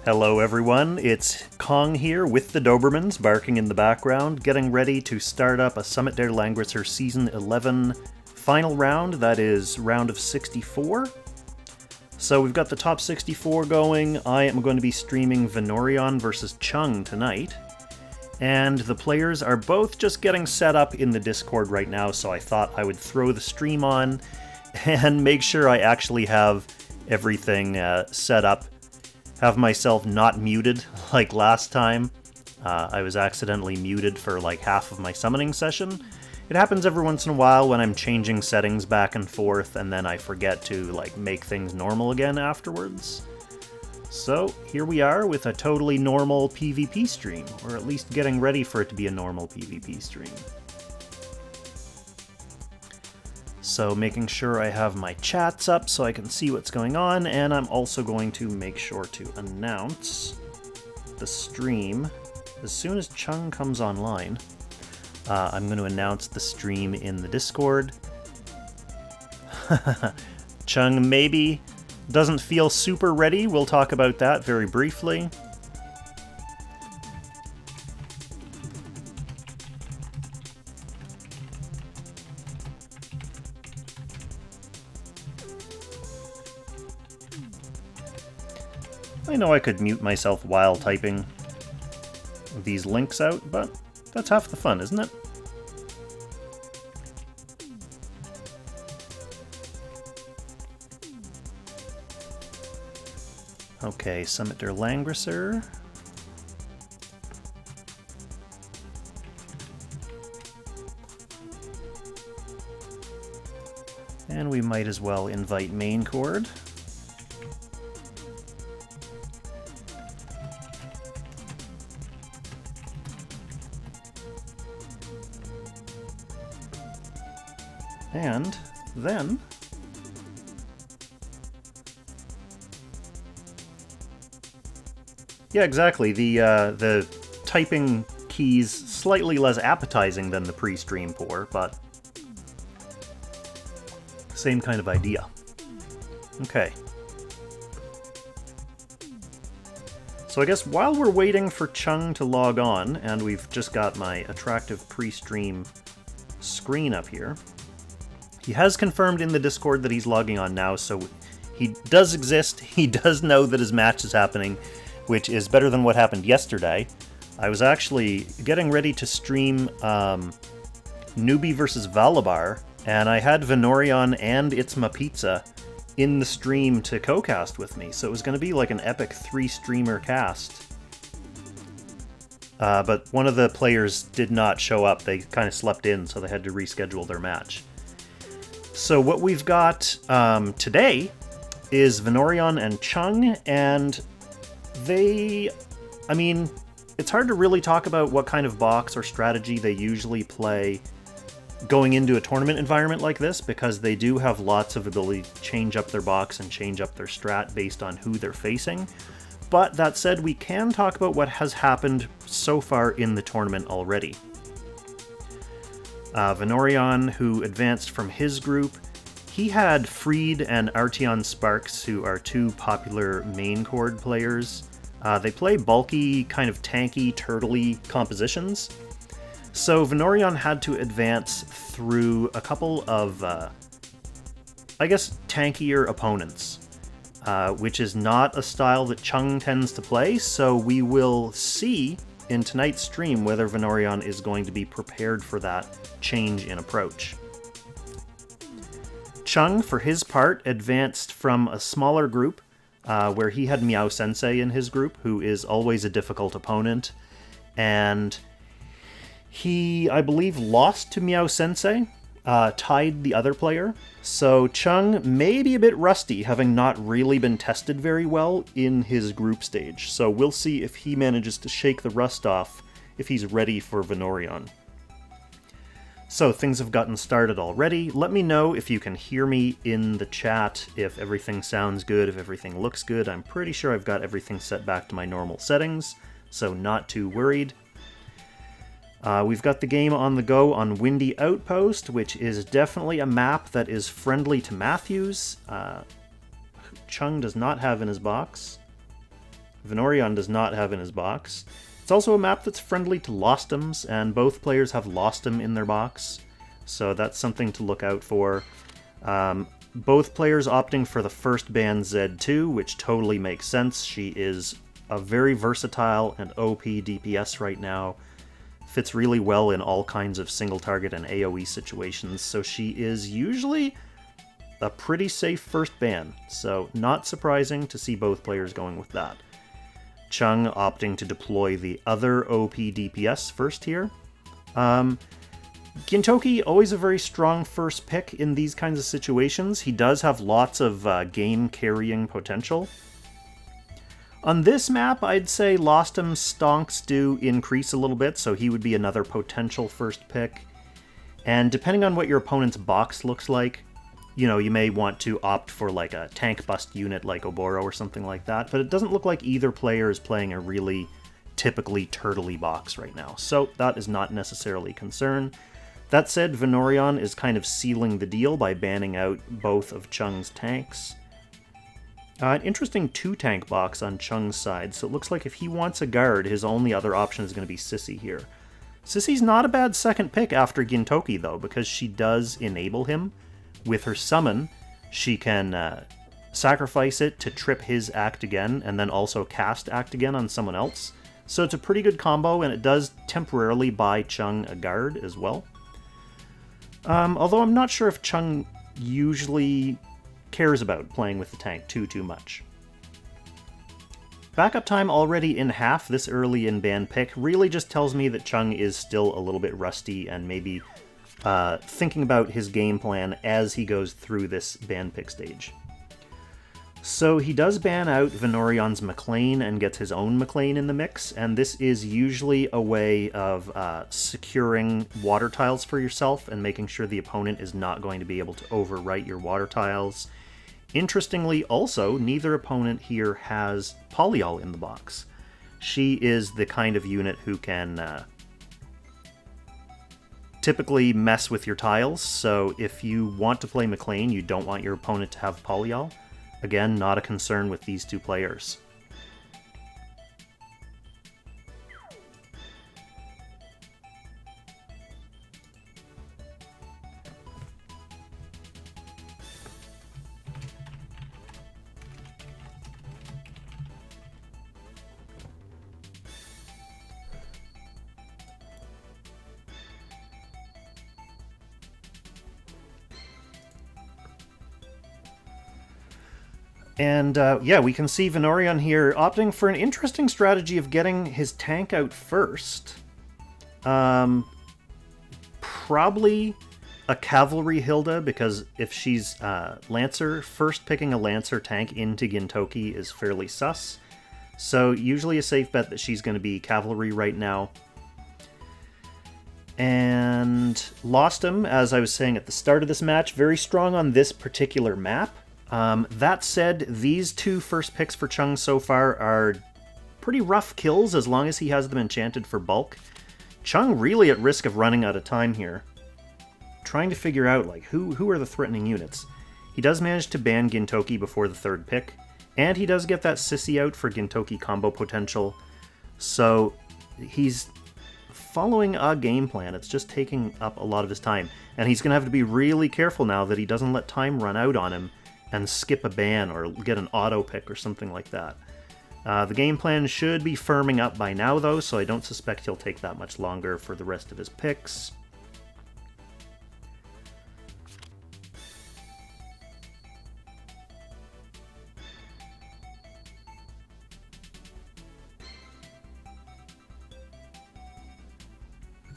Hello everyone, it's Kong here with the Dobermans barking in the background, getting ready to start up a Summit der Langrisser Season 11 final round, that is round of 64. So we've got the top 64 going. I am going to be streaming Vanorion versus Chung tonight. And the players are both just getting set up in the Discord right now, so I thought I would throw the stream on and make sure I actually have everything set up. Have myself not muted like last time. I was accidentally muted for like half of my summoning session. It happens every once in a while when I'm changing settings back and forth and then I forget to like make things normal again afterwards. So here we are with a totally normal PvP stream, or at least getting ready for it to be a normal PvP stream. So making sure I have my chats up so I can see what's going on, and I'm also going to make sure to announce the stream as soon as Chung comes online. I'm going to announce the stream in the Discord. Chung maybe doesn't feel super ready. We'll talk about that very briefly. I know I could mute myself while typing these links out, but that's half the fun, isn't it? Okay, Summit der Langrisser. And we might as well invite main chord. And then yeah, exactly. The typing keys slightly less appetizing than the pre-stream pour, but same kind of idea. Okay. So I guess while we're waiting for Chung to log on, and we've just got my attractive pre-stream screen up here, he has confirmed in the Discord that he's logging on now, so he does exist. He does know that his match is happening, which is better than what happened yesterday. I was actually getting ready to stream Newbie versus Valabar, and I had Vanorion and It's Ma Pizza in the stream to co-cast with me, so it was going to be like an epic 3-streamer cast. But one of the players did not show up. They kind of slept in, so they had to reschedule their match. So what we've got today is Vanorion and Chung, and I mean, it's hard to really talk about what kind of box or strategy they usually play going into a tournament environment like this, because they do have lots of ability to change up their box and change up their strat based on who they're facing. But that said, we can talk about what has happened so far in the tournament already. Vanorion, who advanced from his group, he had Freed and Arteon Sparks, who are two popular main chord players. They play bulky, kind of tanky, turtley compositions. So Vanorion had to advance through a couple of, I guess, tankier opponents, which is not a style that Chung tends to play, so we will see in tonight's stream whether Vanorion is going to be prepared for that change in approach. Chung, for his part, advanced from a smaller group where he had Meow Sensei in his group, who is always a difficult opponent, and he, I believe, lost to Meow Sensei, tied the other player, so Chung may be a bit rusty, having not really been tested very well in his group stage, so we'll see if he manages to shake the rust off if he's ready for Vanorion. So things have gotten started already. Let me know if you can hear me in the chat, if everything sounds good, if everything looks good. I'm pretty sure I've got everything set back to my normal settings, so not too worried. We've got the game on the go on Windy Outpost, which is definitely a map that is friendly to Matthews. Chung does not have in his box. Vanorion does not have in his box. It's also a map that's friendly to Lostums, and both players have Lostum in their box, so that's something to look out for. Both players opting for the first ban Z2, which totally makes sense. She is a very versatile and OP DPS right now. Fits really well in all kinds of single target and AoE situations, so she is usually a pretty safe first ban, so not surprising to see both players going with that. Chung opting to deploy the other OP DPS first here. Gintoki, always a very strong first pick in these kinds of situations. He does have lots of game carrying potential. On this map, I'd say Lostum's stonks do increase a little bit, so he would be another potential first pick. And depending on what your opponent's box looks like, you know, you may want to opt for like a tank bust unit like Oboro or something like that, but it doesn't look like either player is playing a really typically turtley box right now, so that is not necessarily a concern. That said, Vanorion is kind of sealing the deal by banning out both of Chung's tanks. An interesting 2-tank box on Chung's side, so it looks like if he wants a guard, his only other option is going to be Sissy here. Sissy's not a bad second pick after Gintoki, though, because she does enable him. With her summon, she can sacrifice it to trip his act again, and then also cast act again on someone else. So it's a pretty good combo, and it does temporarily buy Chung a guard as well. Although I'm not sure if Chung usually cares about playing with the tank too much. Backup time already in half this early in ban pick really just tells me that Chung is still a little bit rusty and maybe thinking about his game plan as he goes through this ban pick stage. So he does ban out Vanorion's McLean and gets his own McLean in the mix, and this is usually a way of securing water tiles for yourself and making sure the opponent is not going to be able to overwrite your water tiles. Interestingly, also, neither opponent here has Polyol in the box. She is the kind of unit who can typically mess with your tiles, so if you want to play McLean, you don't want your opponent to have Polyol. Again, not a concern with these two players. And yeah, we can see Vanorion here opting for an interesting strategy of getting his tank out first. Probably a Cavalry Hilda, because if she's Lancer, first picking a Lancer tank into Gintoki is fairly sus. So usually a safe bet that she's going to be Cavalry right now. And Lostum, as I was saying at the start of this match, very strong on this particular map. That said, these two first picks for Chung so far are pretty rough kills as long as he has them enchanted for bulk. Chung really at risk of running out of time here. Trying to figure out, like, who are the threatening units. He does manage to ban Gintoki before the third pick, and he does get that Sissy out for Gintoki combo potential. So he's following a game plan. It's just taking up a lot of his time. And he's going to have to be really careful now that he doesn't let time run out on him and skip a ban or get an auto pick or something like that. The game plan should be firming up by now though, so I don't suspect he'll take that much longer for the rest of his picks.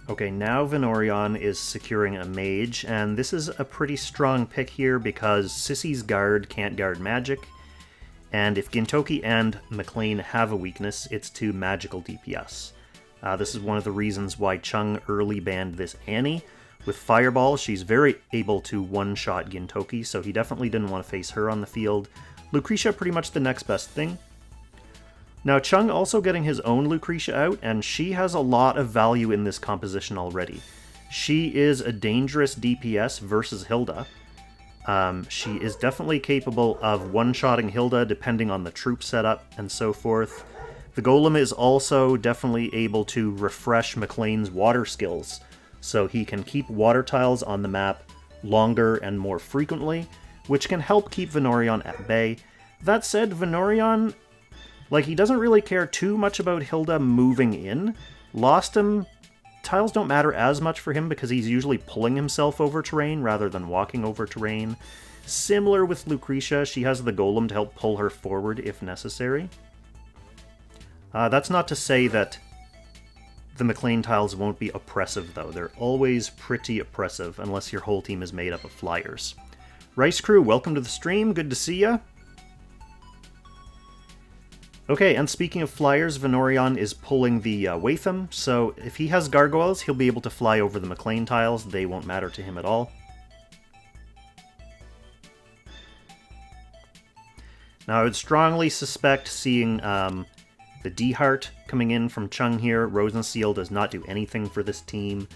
Okay, now Vanorion is securing a mage, and this is a pretty strong pick here because Sissy's guard can't guard magic, and if Gintoki and McLean have a weakness, it's to magical DPS. This is one of the reasons why Chung early banned this Annie. With Fireball, she's very able to one-shot Gintoki, so he definitely didn't want to face her on the field. Lucretia pretty much the next best thing. Now, Chung also getting his own Lucretia out, and she has a lot of value in this composition already. She is a dangerous DPS versus Hilda. She is definitely capable of one-shotting Hilda depending on the troop setup and so forth. The Golem is also definitely able to refresh McLean's water skills, so he can keep water tiles on the map longer and more frequently, which can help keep Vanorion at bay. That said, Vanorion, like, he doesn't really care too much about Hilda moving in. Lost him, tiles don't matter as much for him because he's usually pulling himself over terrain rather than walking over terrain. Similar with Lucretia, she has the Golem to help pull her forward if necessary. That's not to say that the McLean tiles won't be oppressive, though. They're always pretty oppressive, unless your whole team is made up of flyers. Rice Crew, welcome to the stream. Good to see ya. Okay, and speaking of flyers, Vanorion is pulling the Watham, so if he has gargoyles, he'll be able to fly over the McLean tiles. They won't matter to him at all. Now, I would strongly suspect seeing the D-Heart coming in from Chung here. Rosenseal does not do anything for this team.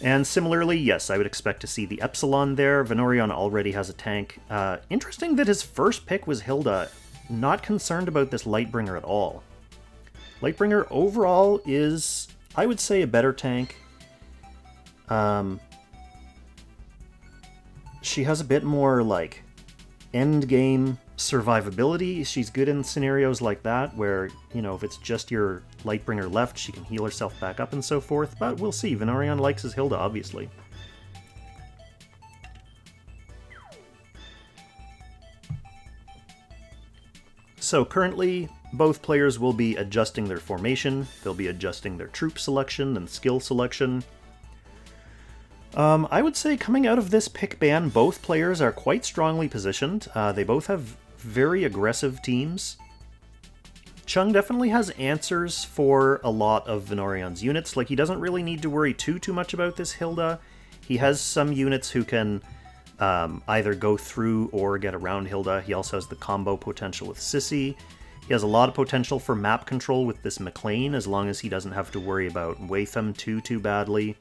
And similarly, yes, I would expect to see the Epsilon there. Vanorion already has a tank. Interesting that his first pick was Hilda. Not concerned about this Lightbringer at all. Lightbringer overall is, I would say, a better tank. She has a bit more, like, end-game survivability. She's good in scenarios like that, where, you know, if it's just your Lightbringer left, she can heal herself back up and so forth, but we'll see. Vanorion likes his Hilda, obviously. So currently, both players will be adjusting their formation, they'll be adjusting their troop selection and skill selection. I would say coming out of this pick ban, both players are quite strongly positioned. They both have very aggressive teams. Chung definitely has answers for a lot of Vanorion's units. Like, he doesn't really need to worry too much about this Hilda. He has some units who can either go through or get around Hilda. He also has the combo potential with Sissy. He has a lot of potential for map control with this McLean, as long as he doesn't have to worry about Watham too badly.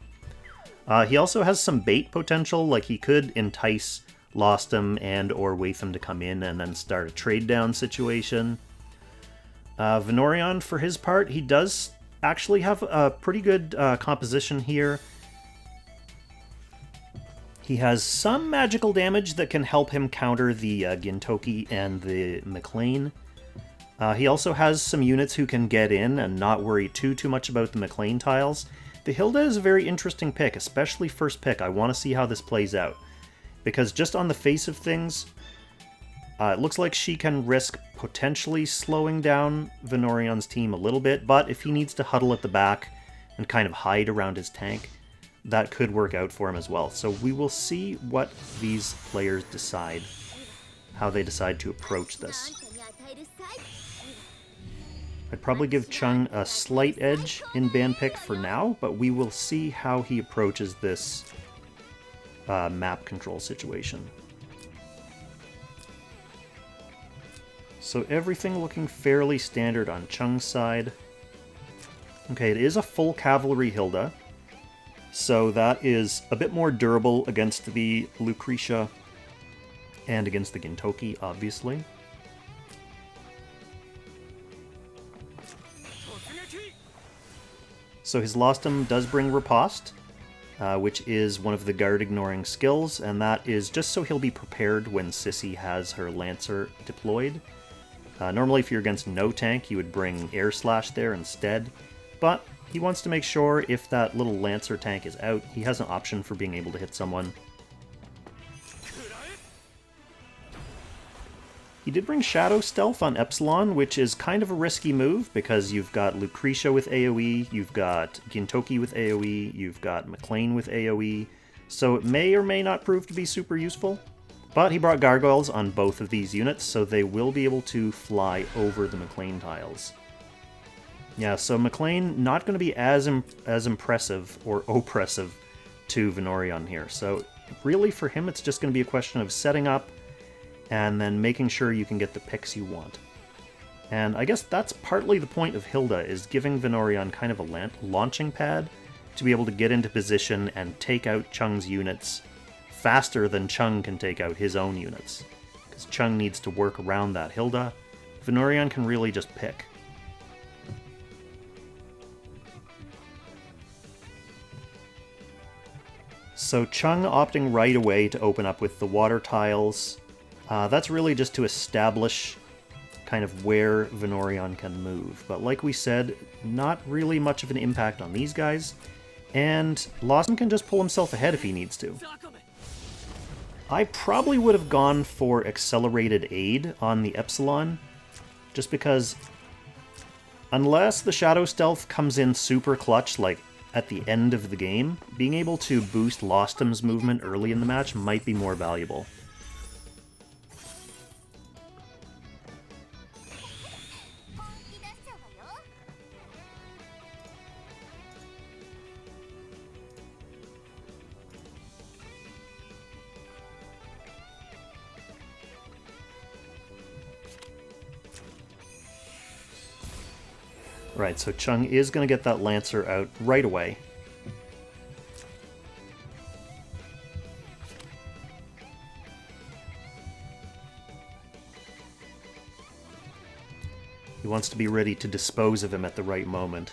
He also has some bait potential, like he could entice Lostum and or Watham to come in and then start a trade down situation. Vanorion, for his part, he does actually have a pretty good composition here. He has some magical damage that can help him counter the Gintoki and the McLean. He also has some units who can get in and not worry too much about the McLean tiles. The Hilda is a very interesting pick, especially first pick. I want to see how this plays out. Because just on the face of things, it looks like she can risk potentially slowing down Vanorion's team a little bit, but if he needs to huddle at the back and kind of hide around his tank, that could work out for him as well. So we will see what these players decide, how they decide to approach this. I'd probably give Chung a slight edge in ban pick for now, but we will see how he approaches this map control situation. So everything looking fairly standard on Chung's side. Okay, it is a full cavalry Hilda, so that is a bit more durable against the Lucretia and against the Gintoki, obviously. So his Lostum does bring Riposte, which is one of the guard-ignoring skills, and that is just so he'll be prepared when Sissy has her Lancer deployed. Normally, if you're against no tank, you would bring Air Slash there instead, but he wants to make sure if that little Lancer tank is out, he has an option for being able to hit someone. He did bring Shadow Stealth on Epsilon, which is kind of a risky move, because you've got Lucretia with AoE, you've got Gintoki with AoE, you've got McLean with AoE, so it may or may not prove to be super useful. But he brought Gargoyles on both of these units, so they will be able to fly over the McLean tiles. Yeah, so McLean not going to be as impressive or oppressive to Vanorion here. So really for him, it's just going to be a question of setting up and then making sure you can get the picks you want. And I guess that's partly the point of Hilda, is giving Vanorion kind of a launching pad to be able to get into position and take out Chung's units faster than Chung can take out his own units. Because Chung needs to work around that Hilda. Vanorion can really just pick. So Chung opting right away to open up with the water tiles. That's really just to establish kind of where Vanorion can move. But like we said, not really much of an impact on these guys. And Lawson can just pull himself ahead if he needs to. I probably would have gone for Accelerated Aid on the Epsilon, just because unless the Shadow Stealth comes in super clutch, like at the end of the game, being able to boost Lostum's movement early in the match might be more valuable. Right, so Chung is going to get that Lancer out right away. He wants to be ready to dispose of him at the right moment.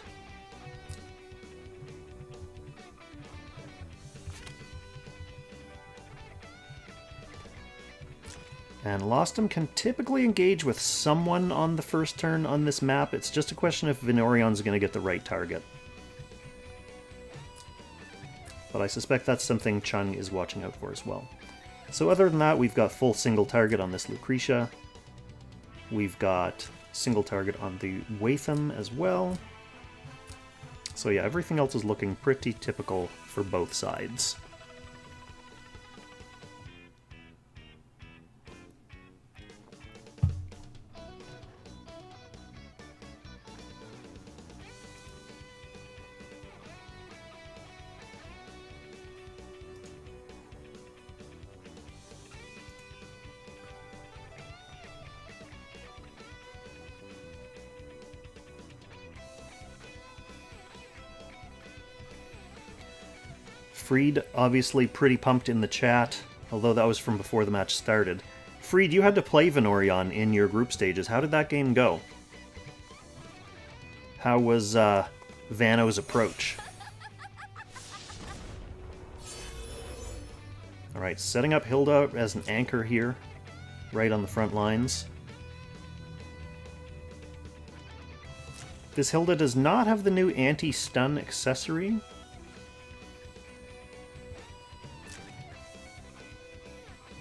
And Lostum can typically engage with someone on the first turn on this map. It's just a question if Vanorion's going to get the right target. But I suspect that's something Chung is watching out for as well. So other than that, we've got full single target on this Lucretia. We've got single target on the Watham as well. So yeah, everything else is looking pretty typical for both sides. Freed, obviously pretty pumped in the chat, although that was from before the match started. Freed, you had to play Vanorion in your group stages. How did that game go? How was Vano's approach? Alright, setting up Hilda as an anchor here, right on the front lines. This Hilda does not have the new anti-stun accessory.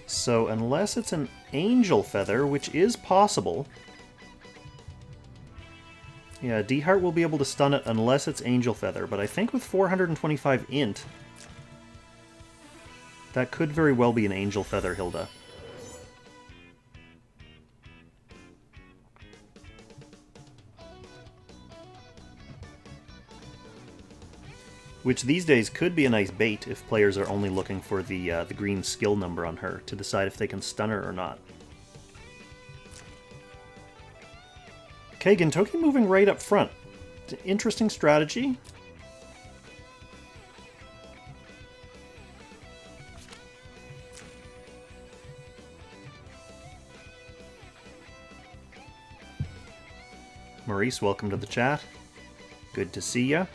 So unless it's an Angel Feather, which is possible... Yeah, D-Heart will be able to stun it unless it's Angel Feather, but I think with 425 int, that could very well be an Angel Feather Hilda. Which these days could be a nice bait if players are only looking for the green skill number on her to decide if they can stun her or not. Okay, Gintoki moving right up front. It's an interesting strategy. Maurice, welcome to the chat. Good to see ya.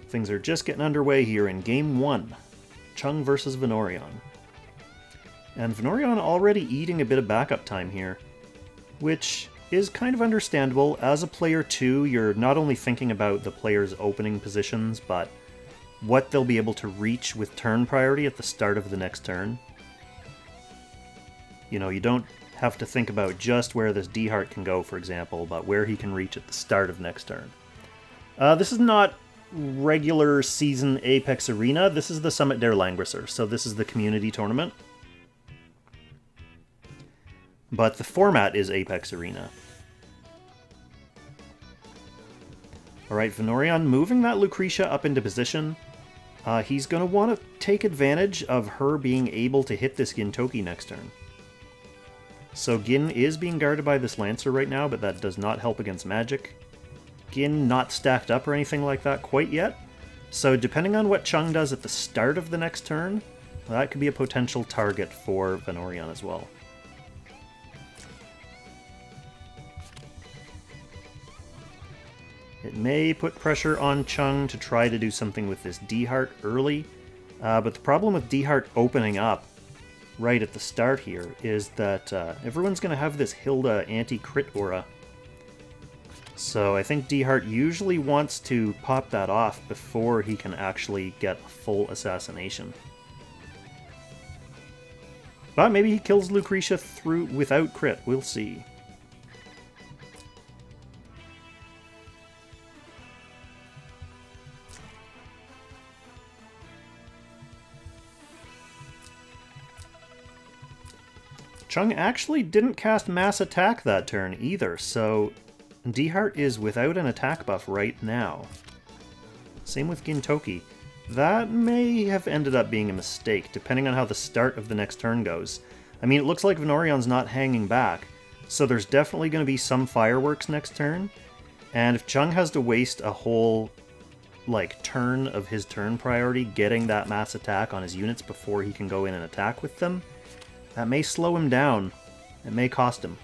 Things are just getting underway here in Game 1. Chung versus Vanorion. And Vanorion already eating a bit of backup time here, which is kind of understandable. As a player too, you're not only thinking about the player's opening positions, but what they'll be able to reach with turn priority at the start of the next turn. You know, you don't have to think about just where this D-Heart can go, for example, but where he can reach at the start of next turn. This is not regular season Apex Arena. This is the Summit der Langrisser, so this is the community tournament. But the format is Apex Arena. Alright, Vanorion moving that Lucretia up into position. He's going to want to take advantage of her being able to hit this Gintoki next turn. So Gin is being guarded by this Lancer right now, but that does not help against magic. Gin not stacked up or anything like that quite yet. So depending on what Chung does at the start of the next turn, that could be a potential target for Vanorion as well. It may put pressure on Chung to try to do something with this D-Heart early, but the problem with D-Heart opening up right at the start here is that everyone's going to have this Hilda anti-crit aura. So I think D-Heart usually wants to pop that off before he can actually get a full assassination. But maybe he kills Lucretia through without crit, we'll see. Chung actually didn't cast Mass Attack that turn either, so D-Heart is without an attack buff right now. Same with Gintoki. That may have ended up being a mistake, depending on how the start of the next turn goes. I mean, it looks like Vanorion's not hanging back, so there's definitely going to be some fireworks next turn, and if Chung has to waste a whole, like, turn of his turn priority getting that Mass Attack on his units before he can go in and attack with them, that may slow him down. It may cost him.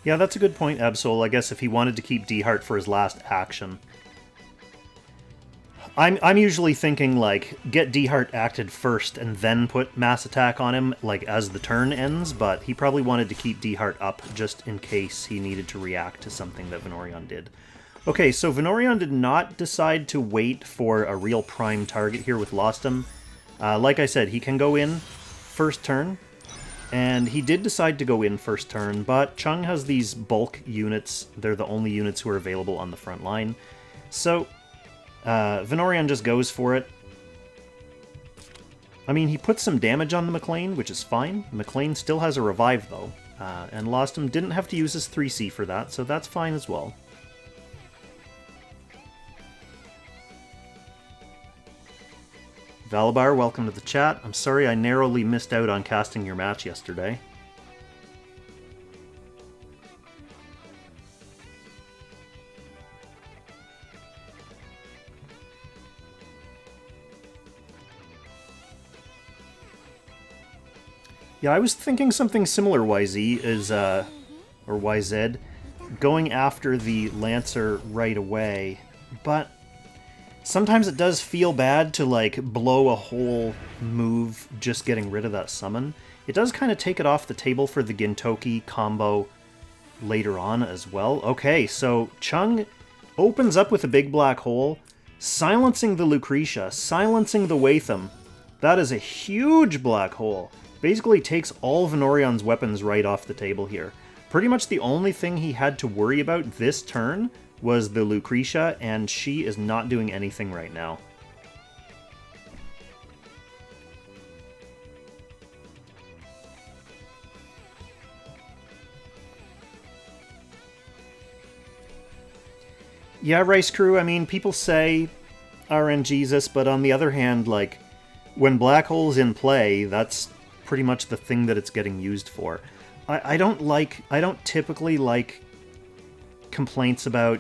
Yeah, that's a good point, Absol. I guess if he wanted to keep D-Heart for his last action. I'm usually thinking, like, get D-Heart acted first and then put Mass Attack on him, like, as the turn ends, but he probably wanted to keep D-Heart up just in case he needed to react to something that Vanorion did. Okay, so Vanorion did not decide to wait for a real prime target here with Lostum. Like I said, he can go in first turn, and he did decide to go in first turn, but Chung has these bulk units. They're the only units who are available on the front line. So, Vanorion just goes for it. I mean, he puts some damage on the McLean, which is fine. McLean still has a revive, though. And Lostum didn't have to use his 3C for that, so that's fine as well. Valabar, welcome to the chat. I'm sorry I narrowly missed out on casting your match yesterday. Yeah, I was thinking something similar, YZ, or YZ, going after the Lancer right away, but sometimes it does feel bad to, like, blow a whole move just getting rid of that summon. It does kind of take it off the table for the Gintoki combo later on as well. Okay, so Chung opens up with a big black hole, silencing the Lucretia, silencing the Watham. That is a huge black hole. Basically takes all Vanorion's weapons right off the table here. Pretty much the only thing he had to worry about this turn was the Lucretia, and she is not doing anything right now. Yeah, Rice Crew, I mean, people say RNGesus, but on the other hand, like, when Black Hole's in play, that's pretty much the thing that it's getting used for. I don't typically like complaints about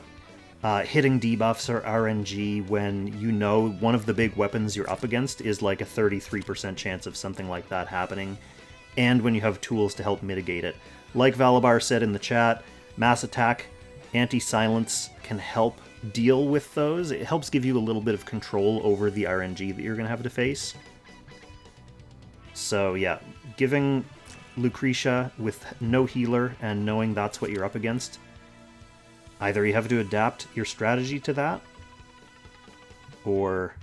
hitting debuffs or RNG when you know one of the big weapons you're up against is like a 33% chance of something like that happening, and when you have tools to help mitigate it. Like Valabar said in the chat, Mass Attack, Anti-Silence can help deal with those. It helps give you a little bit of control over the RNG that you're going to have to face. So yeah, giving Lucretia with no healer and knowing that's what you're up against, either you have to adapt your strategy to that, or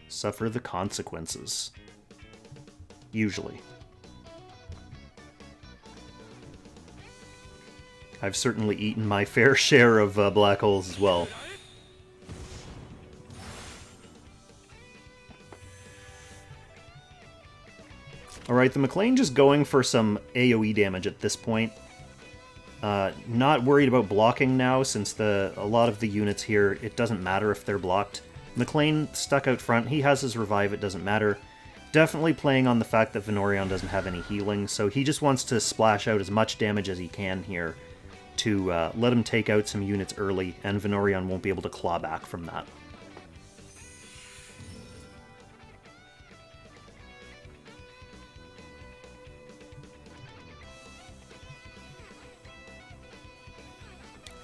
suffer the consequences. Usually. I've certainly eaten my fair share of black holes as well. Alright, the McLean just going for some AoE damage at this point. Not worried about blocking now, since a lot of the units here, it doesn't matter if they're blocked. McLean stuck out front. He has his revive, it doesn't matter. Definitely playing on the fact that Vanorion doesn't have any healing, so he just wants to splash out as much damage as he can here to let him take out some units early, and Vanorion won't be able to claw back from that.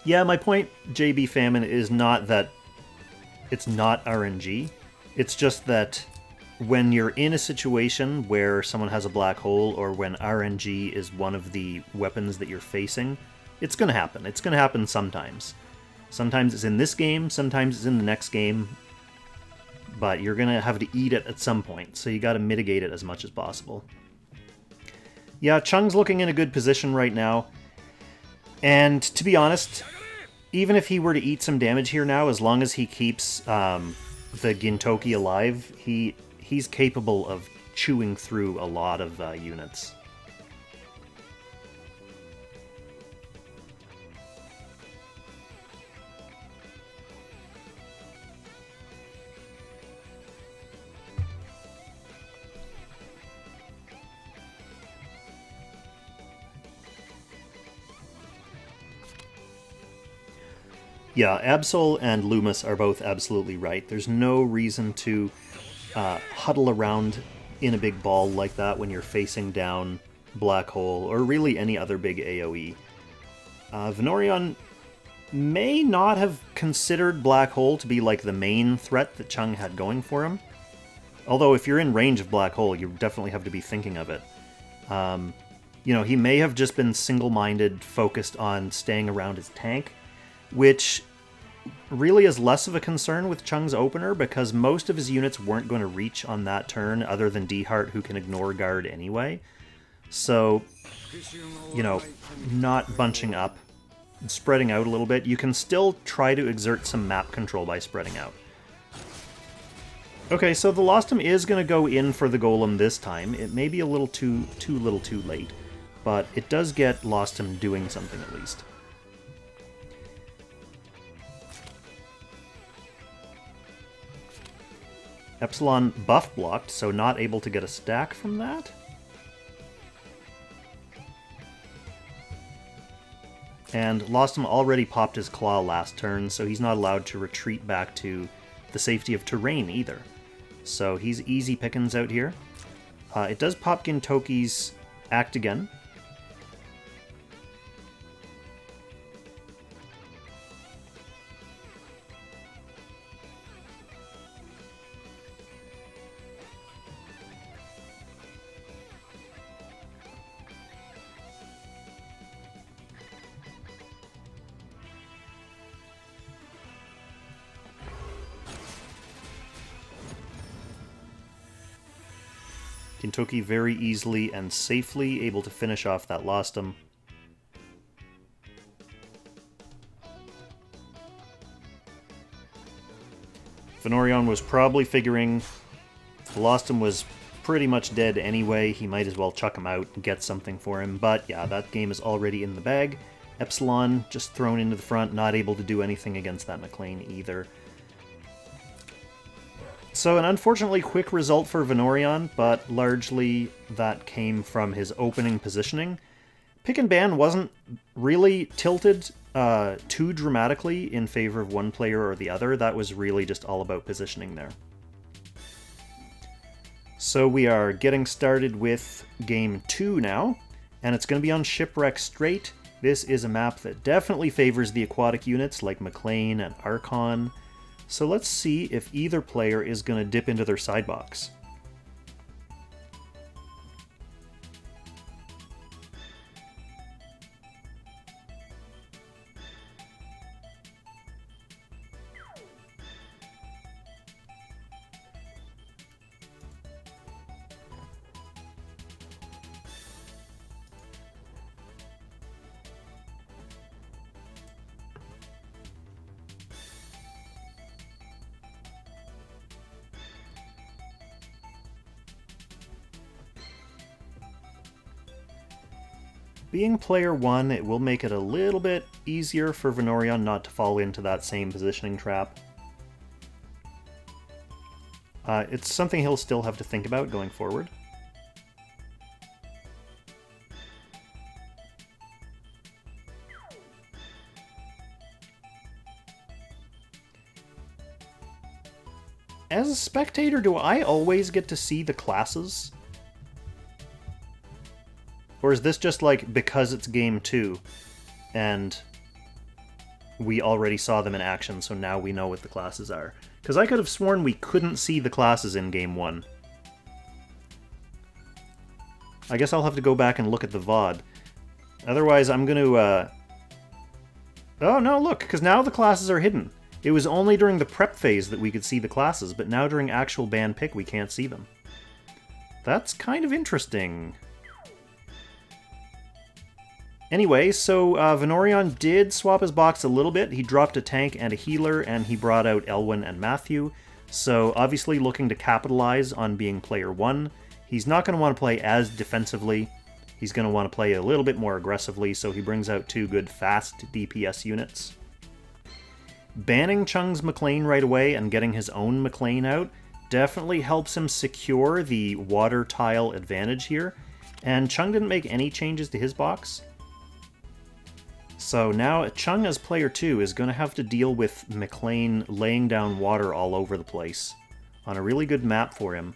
Yeah, my point, JB Famine, is not that it's not RNG. It's just that when you're in a situation where someone has a black hole, or when RNG is one of the weapons that you're facing, it's going to happen. It's going to happen sometimes. Sometimes it's in this game, sometimes it's in the next game, but you're going to have to eat it at some point, so you got to mitigate it as much as possible. Yeah, Chung's looking in a good position right now. And to be honest, even if he were to eat some damage here now, as long as he keeps the Gintoki alive, he's capable of chewing through a lot of units. Yeah, Absol and Loomis are both absolutely right. There's no reason to huddle around in a big ball like that when you're facing down Black Hole, or really any other big AoE. Vanorion may not have considered Black Hole to be like the main threat that Chung had going for him. Although if you're in range of Black Hole, you definitely have to be thinking of it. You know, he may have just been single-minded, focused on staying around his tank, which really is less of a concern with Chung's opener, because most of his units weren't going to reach on that turn, other than D-Heart, who can ignore guard anyway. So, you know, not bunching up, spreading out a little bit. You can still try to exert some map control by spreading out. Okay, so the Lostum is going to go in for the Golem this time. It may be a little too late, but it does get Lostum doing something at least. Epsilon buff blocked, so not able to get a stack from that. And Lostum already popped his claw last turn, so he's not allowed to retreat back to the safety of terrain either. So he's easy pickings out here. It does pop Gintoki's Act again. Gintoki very easily and safely able to finish off that Lostum. Vanorion was probably figuring the Lostum was pretty much dead anyway. He might as well chuck him out and get something for him. But yeah, that game is already in the bag. Epsilon just thrown into the front, not able to do anything against that McLean either. So an unfortunately quick result for Vanorion, but largely that came from his opening positioning. Pick and ban wasn't really tilted too dramatically in favor of one player or the other. That was really just all about positioning there. So we are getting started with Game 2 now, and it's going to be on Shipwreck Strait. This is a map that definitely favors the aquatic units like McLean and Archon. So let's see if either player is going to dip into their sidebox. Being player 1, it will make it a little bit easier for Vanorion not to fall into that same positioning trap. It's something he'll still have to think about going forward. As a spectator, do I always get to see the classes? Or is this just like because it's game 2 and we already saw them in action, so now we know what the classes are? Because I could have sworn we couldn't see the classes in game 1. I guess I'll have to go back and look at the VOD. Otherwise, I'm going to... Oh, no, look, because now the classes are hidden. It was only during the prep phase that we could see the classes, but now during actual ban pick, we can't see them. That's kind of interesting. Anyway, so Vanorion did swap his box a little bit. He dropped a tank and a healer, and he brought out Elwyn and Matthew. So obviously looking to capitalize on being player 1. He's not going to want to play as defensively. He's going to want to play a little bit more aggressively, so he brings out 2 good fast DPS units. Banning Chung's McLean right away and getting his own McLean out definitely helps him secure the water tile advantage here. And Chung didn't make any changes to his box. So now Chung as player 2 is going to have to deal with McLean laying down water all over the place on a really good map for him.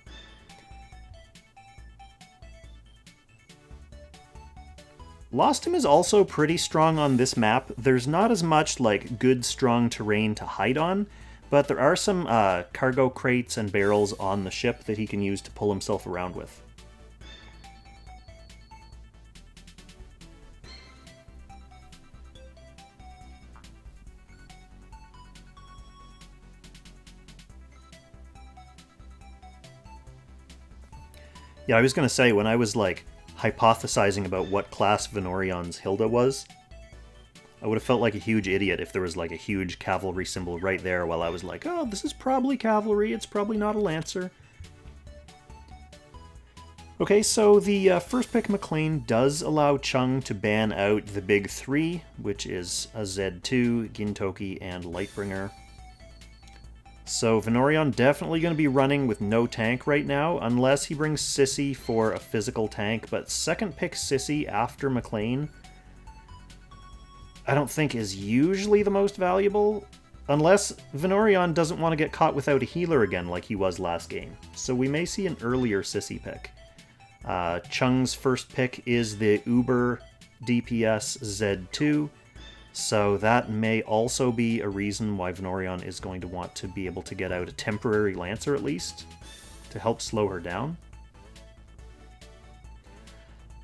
Lostum is also pretty strong on this map. There's not as much like good strong terrain to hide on, but there are some cargo crates and barrels on the ship that he can use to pull himself around with. Yeah, I was going to say, when I was, like, hypothesizing about what class Vanorion's Hilda was, I would have felt like a huge idiot if there was, like, a huge cavalry symbol right there while I was like, oh, this is probably cavalry, it's probably not a lancer. Okay, so the first pick McLean does allow Chung to ban out the big 3, which is a Z2, Gintoki, and Lightbringer. So Vanorion definitely going to be running with no tank right now, unless he brings Sissy for a physical tank, but second pick Sissy after McLean I don't think is usually the most valuable, unless Vanorion doesn't want to get caught without a healer again like he was last game. So we may see an earlier Sissy pick. Chung's first pick is the Uber DPS Z2, so that may also be a reason why Vanorion is going to want to be able to get out a temporary Lancer at least, to help slow her down.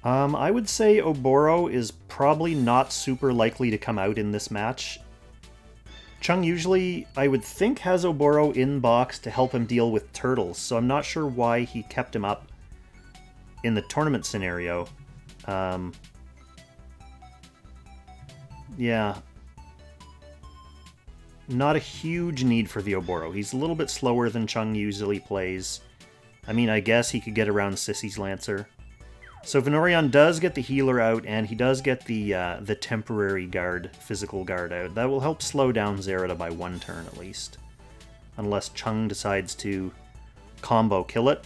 I would say Oboro is probably not super likely to come out in this match. Chung usually, I would think, has Oboro in box to help him deal with turtles, so I'm not sure why he kept him up in the tournament scenario. Yeah. Not a huge need for the Oboro. He's a little bit slower than Chung usually plays. I mean, I guess he could get around Sissy's Lancer. So Vanorion does get the healer out, and he does get the temporary guard, physical guard out. That will help slow down Zerida by 1 turn at least. Unless Chung decides to combo kill it.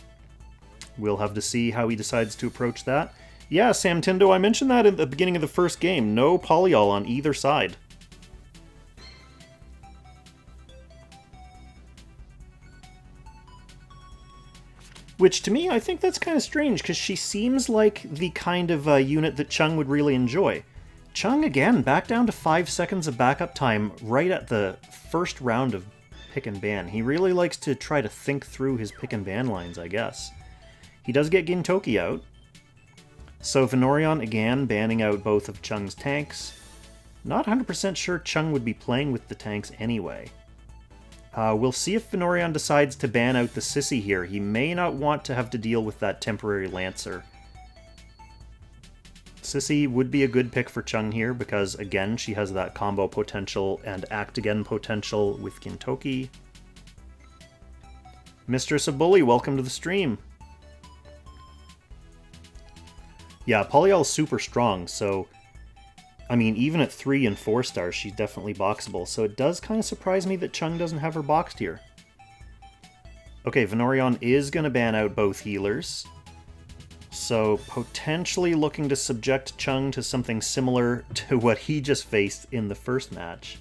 We'll have to see how he decides to approach that. Yeah, Sam Tindo, I mentioned that at the beginning of the first game. No polyol on either side. Which, to me, I think that's kind of strange, because she seems like the kind of unit that Chung would really enjoy. Chung, again, back down to 5 seconds of backup time right at the first round of pick and ban. He really likes to try to think through his pick and ban lines, I guess. He does get Gintoki out. So Vanorion, again, banning out both of Chung's tanks. Not 100% sure Chung would be playing with the tanks anyway. We'll see if Vanorion decides to ban out the Sissy here. He may not want to have to deal with that temporary Lancer. Sissy would be a good pick for Chung here because, again, she has that combo potential and act again potential with Gintoki. Mistress of Bully, welcome to the stream. Yeah, Polyol's super strong, so I mean, even at 3 and 4 stars, she's definitely boxable, so it does kind of surprise me that Chung doesn't have her boxed here. Okay, Vanorion is going to ban out both healers. So potentially looking to subject Chung to something similar to what he just faced in the first match.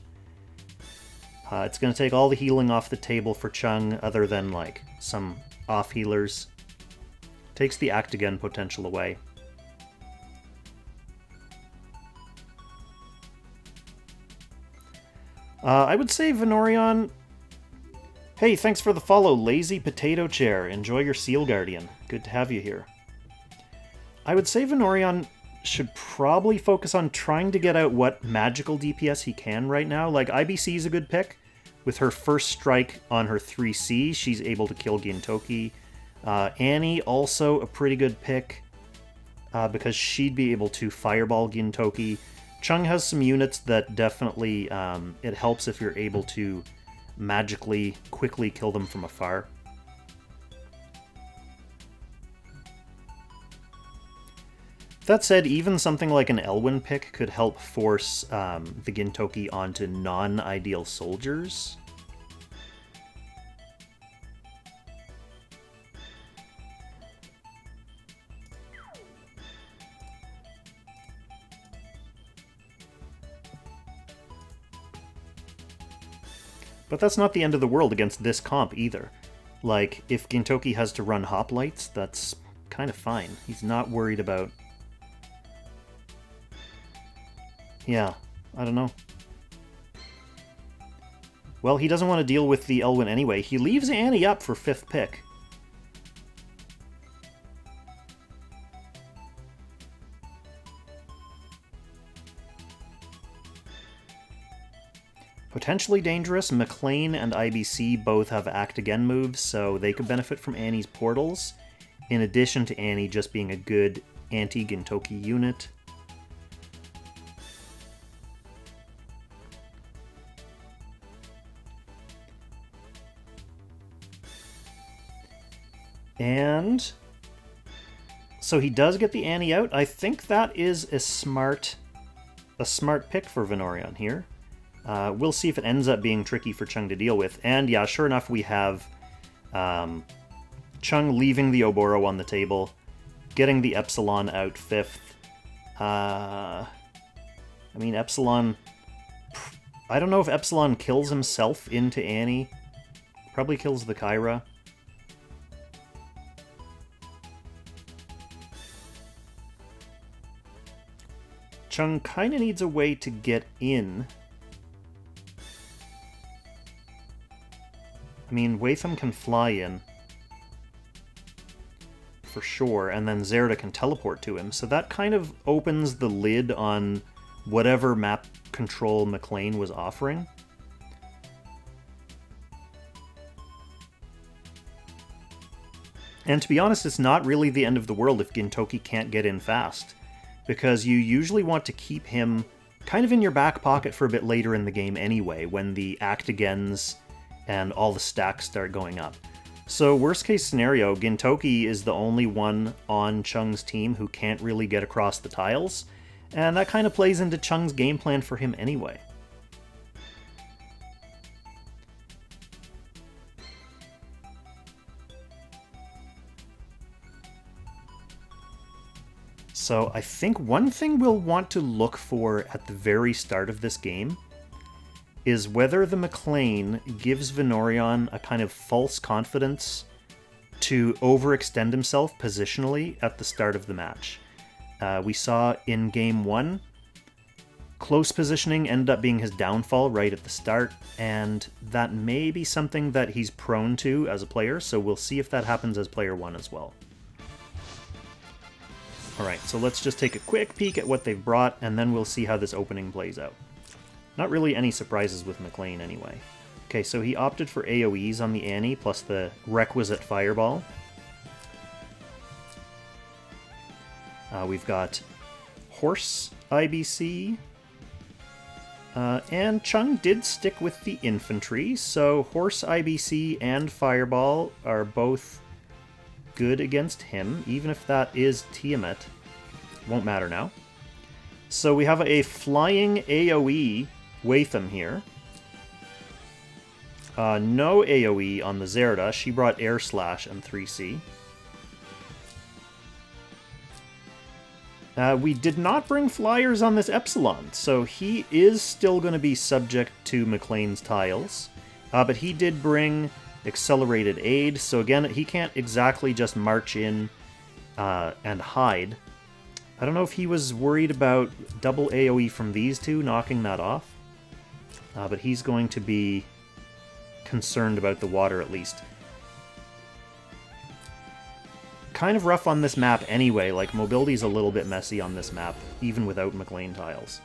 It's going to take all the healing off the table for Chung, other than like some off healers. Takes the Act Again potential away. I would say Vanorion... Hey, thanks for the follow, Lazy Potato Chair. Enjoy your Seal Guardian. Good to have you here. I would say Vanorion should probably focus on trying to get out what magical DPS he can right now. Like, IBC is a good pick. With her first strike on her 3C, she's able to kill Gintoki. Annie, also a pretty good pick, because she'd be able to fireball Gintoki. Chung has some units that definitely, it helps if you're able to magically quickly kill them from afar. That said, even something like an Elwyn pick could help force the Gintoki onto non-ideal soldiers. But that's not the end of the world against this comp either. Like, if Gintoki has to run hoplites, that's kind of fine. He's not worried about... Yeah, I don't know. Well, he doesn't want to deal with the Elwyn anyway. He leaves Annie up for 5th pick. Potentially dangerous. McLean and IBC both have Act Again moves, so they could benefit from Annie's portals, in addition to Annie just being a good anti-Gintoki unit. And so he does get the Annie out. I think that is a smart pick for Vanorion here. We'll see if it ends up being tricky for Chung to deal with. And yeah, sure enough, we have Chung leaving the Oboro on the table, getting the Epsilon out 5th. I mean, Epsilon... I don't know if Epsilon kills himself into Annie. Probably kills the Kyra. Chung kind of needs a way to get in. I mean, Watham can fly in, for sure, and then Zerda can teleport to him, so that kind of opens the lid on whatever map control McLean was offering. And to be honest, it's not really the end of the world if Gintoki can't get in fast, because you usually want to keep him kind of in your back pocket for a bit later in the game anyway, when the Act Agains and all the stacks start going up. So worst case scenario, Gintoki is the only one on Chung's team who can't really get across the tiles, and that kind of plays into Chung's game plan for him anyway. So I think one thing we'll want to look for at the very start of this game is whether the McLean gives Vanorion a kind of false confidence to overextend himself positionally at the start of the match. We saw in Game 1, close positioning ended up being his downfall right at the start, and that may be something that he's prone to as a player, so we'll see if that happens as player 1 as well. Alright, so let's just take a quick peek at what they've brought, and then we'll see how this opening plays out. Not really any surprises with McLean anyway. Okay, so he opted for AoEs on the Annie, plus the requisite Fireball. We've got Horse IBC, and Chung did stick with the Infantry, so Horse IBC and Fireball are both good against him, even if that is Tiamat. Won't matter now. So we have a flying AoE Watham here. No AoE on the Zerda. She brought Air Slash and 3C. We did not bring flyers on this Epsilon, so he is still going to be subject to McLean's tiles. But he did bring accelerated aid, so again, he can't exactly just march in and hide. I don't know if he was worried about double AoE from these two, knocking that off. But he's going to be concerned about the water, at least. Kind of rough on this map anyway, like mobility's a little bit messy on this map, even without McLean tiles.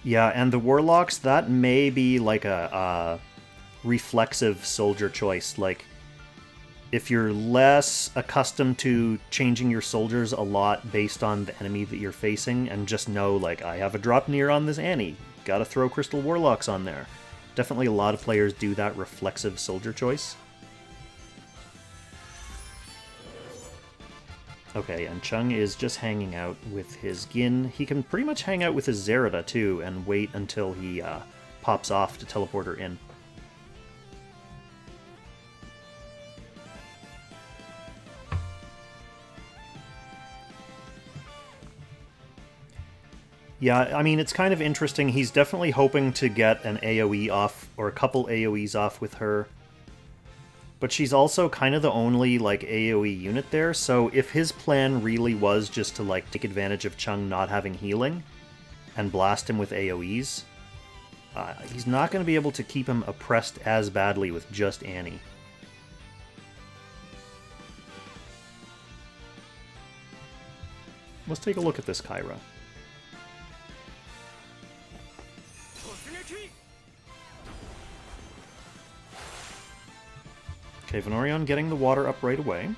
Yeah, and the Warlocks, that may be like a reflexive soldier choice. Like, if you're less accustomed to changing your soldiers a lot based on the enemy that you're facing, and just know, like, I have a drop near on this Annie, gotta throw Crystal Warlocks on there. Definitely a lot of players do that reflexive soldier choice. Okay, and Chung is just hanging out with his Gin. He can pretty much hang out with his Zerida too, and wait until he pops off to teleport her in. Yeah, I mean, it's kind of interesting. He's definitely hoping to get an AoE off, or a couple AoEs off with her. But she's also kind of the only, like, AoE unit there, so if his plan really was just to, like, take advantage of Chung not having healing and blast him with AoEs, he's not going to be able to keep him oppressed as badly with just Annie. Let's take a look at this Kyra. Okay, Vanorion getting the water up right away.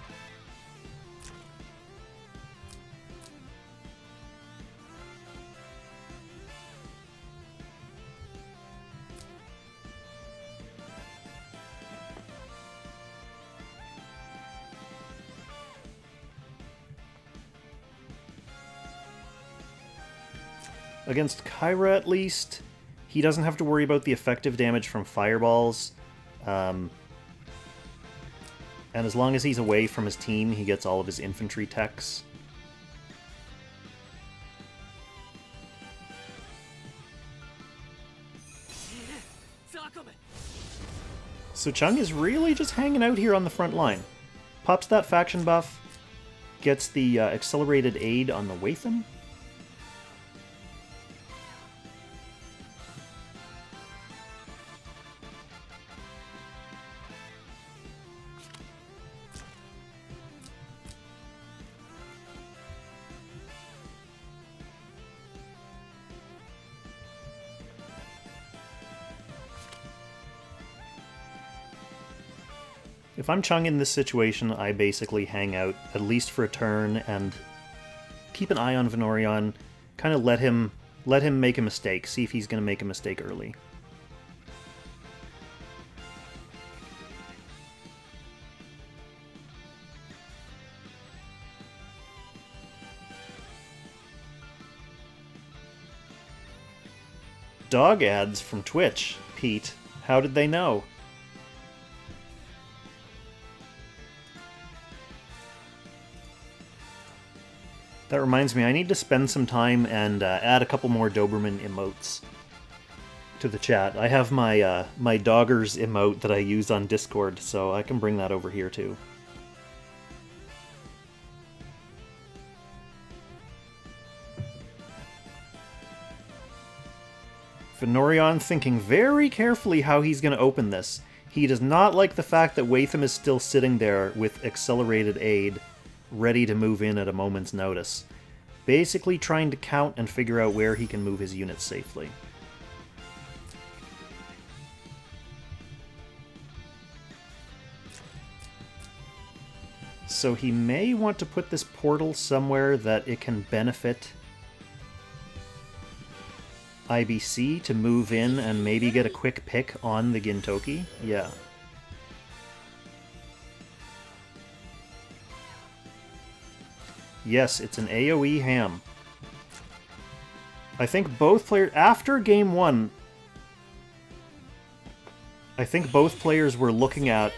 Against Kyra, at least, he doesn't have to worry about the effective damage from fireballs. And as long as he's away from his team, he gets all of his infantry techs. So Chung is really just hanging out here on the front line. Pops that faction buff, gets the accelerated aid on the Watham. If I'm Chung in this situation, I basically hang out, at least for a turn, and keep an eye on Vanorion, kind of let him make a mistake, see if he's going to make a mistake early. Dog ads from Twitch, Pete. How did they know? That reminds me, I need to spend some time and add a couple more Doberman emotes to the chat. I have my my Doggers emote that I use on Discord, so I can bring that over here too. Vanorion thinking very carefully how he's going to open this. He does not like the fact that Watham is still sitting there with accelerated aid, ready to move in at a moment's notice. Basically trying to count and figure out where he can move his units safely. So he may want to put this portal somewhere that it can benefit IBC to move in and maybe get a quick pick on the Gintoki. Yeah. Yes, it's an AoE ham. I think both players... After Game 1, I think both players were looking at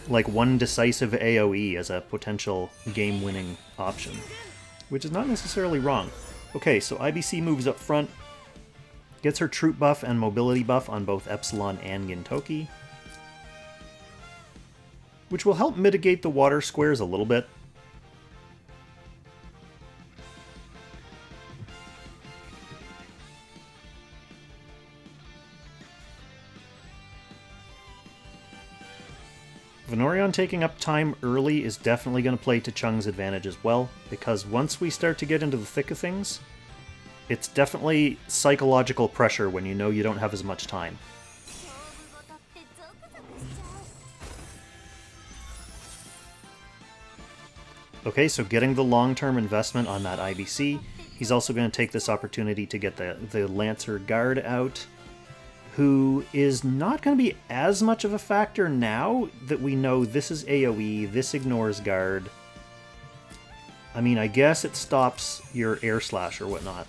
like one decisive AoE as a potential game-winning option, which is not necessarily wrong. Okay, so IBC moves up front, gets her troop buff and mobility buff on both Epsilon and Gintoki, which will help mitigate the water squares a little bit. Vanorion taking up time early is definitely going to play to Chung's advantage as well, because once we start to get into the thick of things, it's definitely psychological pressure when you know you don't have as much time. Okay, so getting the long-term investment on that IBC. He's also going to take this opportunity to get the Lancer Guard out, who is not going to be as much of a factor now that we know this is AoE, this ignores Guard. I mean, I guess it stops your air slash or whatnot.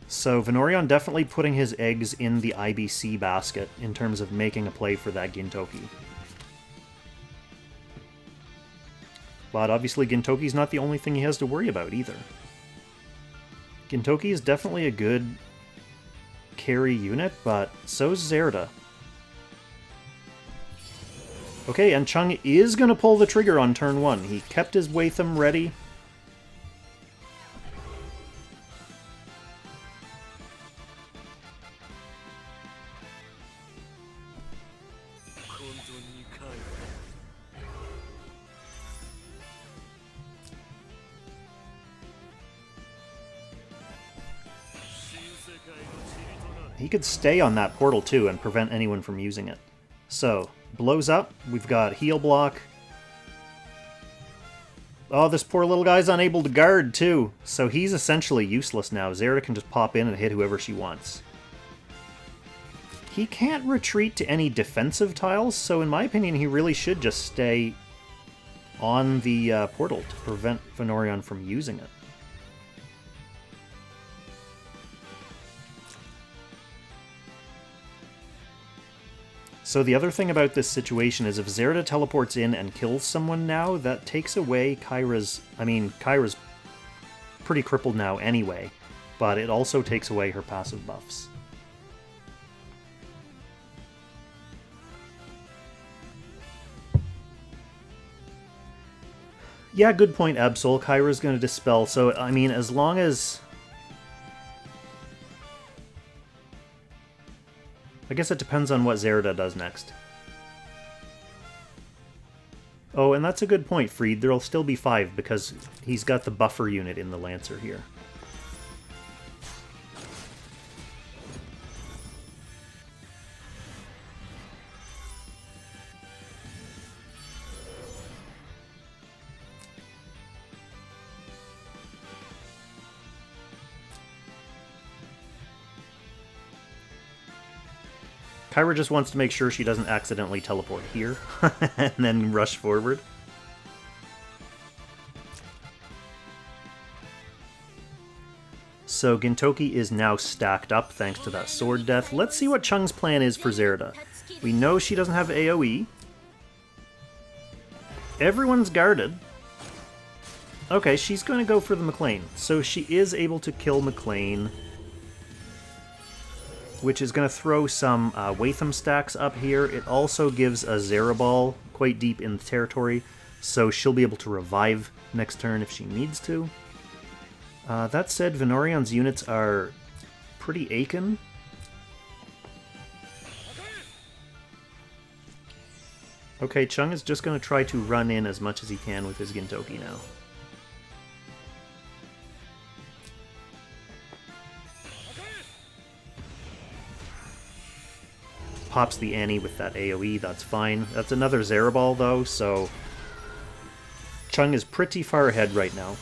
So Vanorion definitely putting his eggs in the IBC basket in terms of making a play for that Gintoki. But obviously Gintoki's not the only thing he has to worry about either. Gintoki is definitely a good carry unit, but so's Zerda. Okay, and Chung is going to pull the trigger on turn 1. He kept his Watham ready. He could stay on that portal too and prevent anyone from using it. So, blows up. We've got heal block. Oh, this poor little guy's unable to guard too. So he's essentially useless now. Zerda can just pop in and hit whoever she wants. He can't retreat to any defensive tiles, so in my opinion he really should just stay on the portal to prevent Vanorion from using it. So the other thing about this situation is if Zerda teleports in and kills someone now, that takes away Kyra's... I mean, Kyra's pretty crippled now anyway, but it also takes away her passive buffs. Yeah, good point, Absol. Kyra's going to dispel, so, I mean, as long as... I guess it depends on what Zerda does next. Oh, and that's a good point, Freed. There'll still be 5 because he's got the buffer unit in the Lancer here. Kyra just wants to make sure she doesn't accidentally teleport here and then rush forward. So Gintoki is now stacked up thanks to that sword death. Let's see what Chung's plan is for Zerda. We know she doesn't have AoE. Everyone's guarded. Okay, she's going to go for the McLean. So she is able to kill McLean, which is going to throw some Watham stacks up here. It also gives a Zeraball quite deep in the territory, so she'll be able to revive next turn if she needs to. That said, Vanorion's units are pretty aching. Okay, Chung is just going to try to run in as much as he can with his Gintoki now. Pops the Annie with that AoE, that's fine. That's another Zeraball though, so Chung is pretty far ahead right now.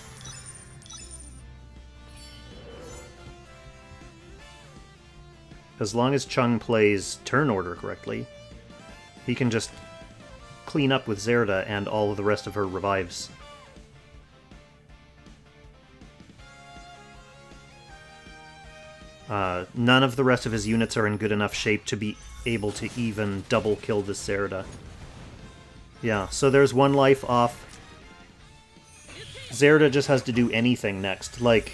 As long as Chung plays turn order correctly. He can just clean up with Zerda and all of the rest of her revives. None of the rest of his units are in good enough shape to be able to even double kill this Zerda. Yeah, so there's one life off. Zerda just has to do anything next, like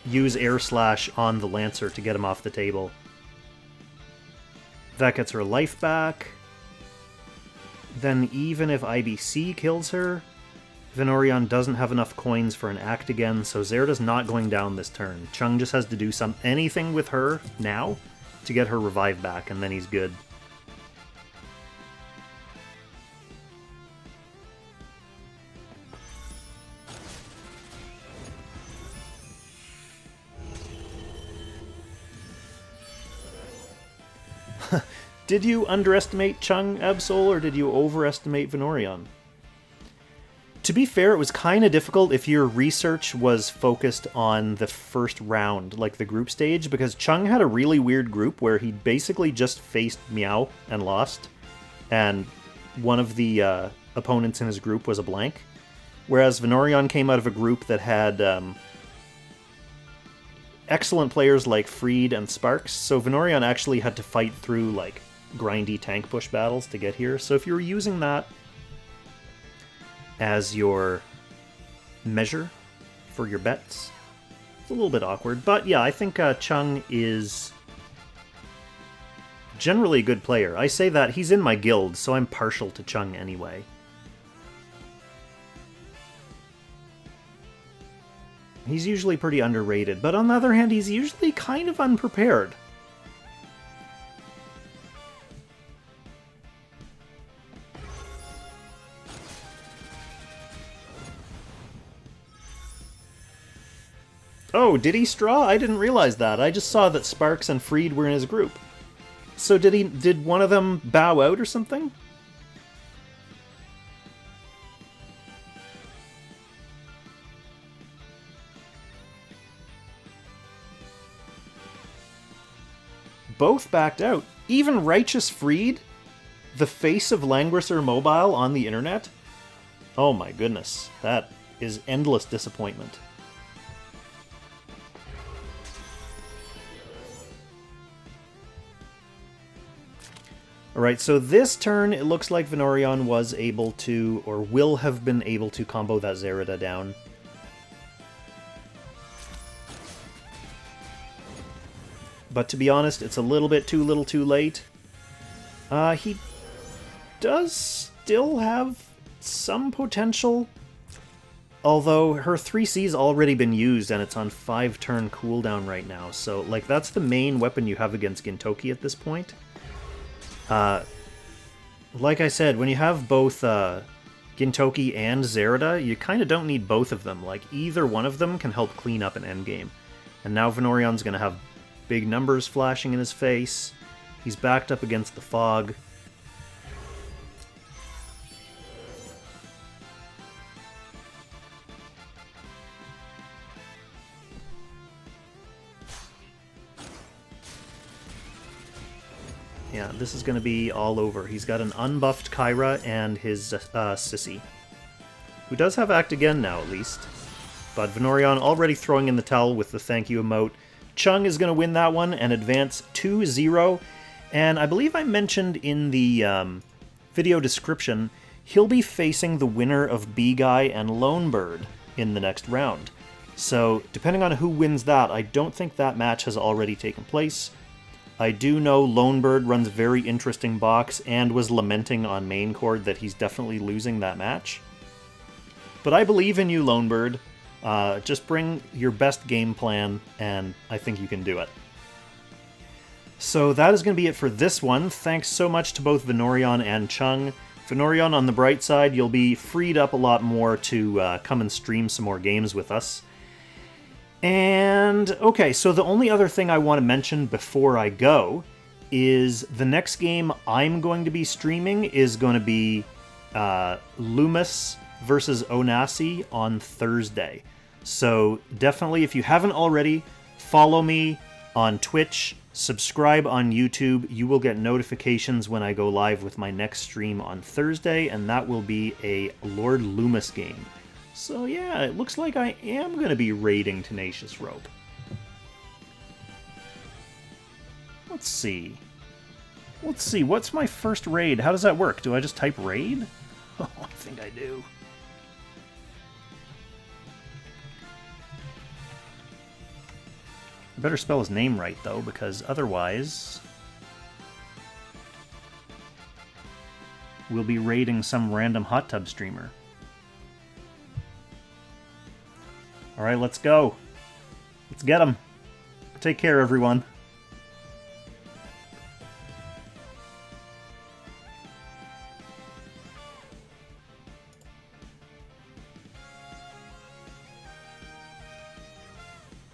use Air Slash on the Lancer to get him off the table. That gets her life back. Then even if IBC kills her, Vanorion doesn't have enough coins for an act again, so Zerda's not going down this turn. Chung just has to do anything with her now to get her revive back, and then he's good. Did you underestimate Chung, Absol, or did you overestimate Vanorion? To be fair, it was kind of difficult if your research was focused on the first round, like the group stage, because Chung had a really weird group where he basically just faced Meow and lost, and one of the opponents in his group was a blank, whereas Vanorion came out of a group that had excellent players like Freed and Sparks, so Vanorion actually had to fight through like grindy tank push battles to get here. So if you were using that as your measure for your bets, it's a little bit awkward. But yeah, I think Chung is generally a good player. I say that, he's in my guild, so I'm partial to Chung anyway. He's usually pretty underrated, but on the other hand, he's usually kind of unprepared. Oh, did he straw? I didn't realize that. I just saw that Sparks and Freed were in his group. So did one of them bow out or something? Both backed out. Even Righteous Freed, the face of Langrisser Mobile on the internet? Oh my goodness, that is endless disappointment. Alright, so this turn, it looks like Vanorion was able to, or will have been able to, combo that Zerida down. But to be honest, it's a little bit too little too late. He does still have some potential, although her 3C's already been used and it's on 5-turn cooldown right now, so like that's the main weapon you have against Gintoki at this point. Like I said, when you have both Gintoki and Zerida, you kind of don't need both of them. Like, either one of them can help clean up an endgame. And now Vanorion's going to have big numbers flashing in his face. He's backed up against the fog. Yeah, this is going to be all over. He's got an unbuffed Kyra and his Sissy, who does have Act Again now, at least. But Vanorion already throwing in the towel with the thank you emote. Chung is going to win that one and advance 2-0. And I believe I mentioned in the video description, he'll be facing the winner of BGuy and Lonebird in the next round. So, depending on who wins that, I don't think that match has already taken place. I do know Lonebird runs a very interesting box and was lamenting on main court that he's definitely losing that match. But I believe in you, Lonebird. Just bring your best game plan, and I think you can do it. So that is going to be it for this one. Thanks so much to both Vanorion and Chung. Vanorion, on the bright side, you'll be freed up a lot more to come and stream some more games with us. And, okay, so the only other thing I want to mention before I go is the next game I'm going to be streaming is going to be Loomis versus Onasi on Thursday. So definitely, if you haven't already, follow me on Twitch, subscribe on YouTube. You will get notifications when I go live with my next stream on Thursday, and that will be a Lord Loomis game. So yeah, it looks like I am going to be raiding Tenacious Rope. Let's see. What's my first raid? How does that work? Do I just type raid? Oh, I think I do. I better spell his name right, though, because otherwise we'll be raiding some random hot tub streamer. Alright, let's go. Let's get him. Take care, everyone.